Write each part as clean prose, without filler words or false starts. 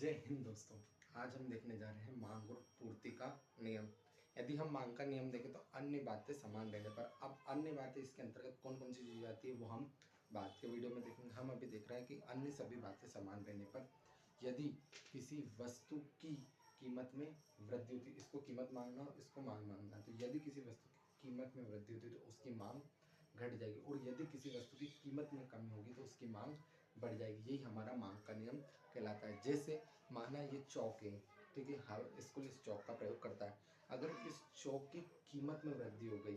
जय हिंद दोस्तों। आज हम देखने जा रहे हैं मांग और पूर्ति का नियम। यदि हम मांग का नियम देखें तो अन्य बातें समान रहने पर, अब अन्य बातें इसके अंतर्गत कौन कौन सी चीज़ आती है वो हम बाद के वीडियो में देखेंगे। हम अभी देख रहे हैं कि अन्य सभी बातें समान रहने पर यदि किसी वस्तु की कीमत में वृद्धि होती है, इसको कीमत मांगना और इसको मांग मांगना, तो यदि किसी वस्तु की कीमत में वृद्धि होती है तो उसकी मांग घट जाएगी, और यदि किसी वस्तु की कीमत में कमी होगी तो उसकी मांग बढ़ जाएगी। यही हमारा मांग का नियम कहलाता है। जैसे माना ये चौक है, ठीक है, हर स्कूल इस चौक का प्रयोग करता है। अगर इस चौक की कीमत में वृद्धि हो गई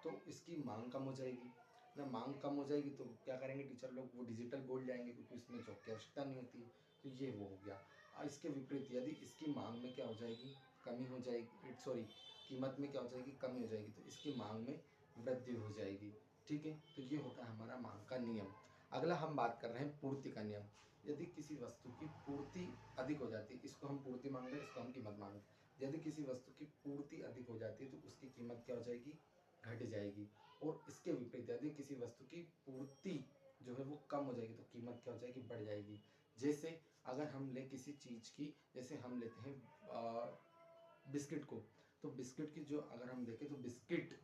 तो इसकी मांग कम हो जाएगी ना। मांग कम हो जाएगी तो क्या करेंगे टीचर लोग, वो डिजिटल बोर्ड जाएंगे क्योंकि इसमें चौक की आवश्यकता नहीं होती। तो ये वो हो गया। इसके विपरीत यदि इसकी मांग में क्या हो जाएगी, कमी हो जाएगी, सॉरी, कीमत में क्या हो जाएगी, कमी हो जाएगी, तो इसकी मांग में वृद्धि हो जाएगी। ठीक है, तो ये होता है हमारा मांग का नियम। अगला हम बात कर रहे हैं पूर्ति का नियम। यदि किसी वस्तु की पूर्ति अधिक हो जाती है, इसको हम पूर्ति मांग रहे हैं, इसको हम कीमत मांग रहे हैं। यदि किसी वस्तु की पूर्ति अधिक हो जाती है तो उसकी कीमत क्या हो जाएगी, घट जाएगी। और इसके विपरीत यदि किसी वस्तु की पूर्ति जो है वो कम हो जाएगी तो कीमत क्या हो जाएगी, बढ़ जाएगी। जैसे अगर हम ले किसी चीज़ की, जैसे हम लेते हैं बिस्किट को, तो बिस्किट की जो अगर हम देखें तो बिस्किट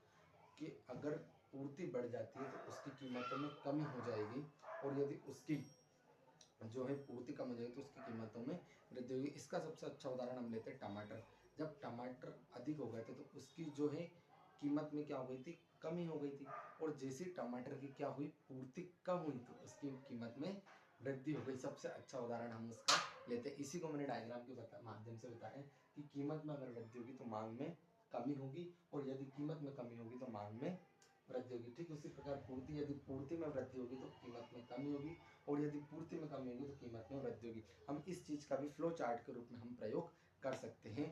की अगर पूर्ति बढ़ जाती है तो उसकी कीमतों में कमी हो जाएगी, और यदि उसकी जो है पूर्ति कम हो जाएगी तो उसकी कीमतों में वृद्धि होगी। इसका सबसे अच्छा उदाहरण हम लेते हैं टमाटर। जब टमाटर अधिक हो गए थे तो उसकी जो है कीमत में क्या हो गई थी, कमी हो गई थी, और जैसे टमाटर की क्या हुई, पूर्ति कम हुई तो उसकी कीमत में वृद्धि हो गई। सबसे अच्छा उदाहरण हम उसका लेते हैं। इसी को मैंने डायग्राम के माध्यम से बताया कि कीमत में अगर वृद्धि होगी तो मांग में कमी होगी, और यदि कीमत में कमी होगी तो मांग में वृद्धि होगी। ठीक उसी प्रकार पूर्ति, यदि पूर्ति में वृद्धि होगी तो कीमत में कमी होगी, और यदि पूर्ति में कमी होगी तो कीमत में वृद्धि होगी। हम इस चीज़ का भी फ्लो चार्ट के रूप में हम प्रयोग कर सकते हैं।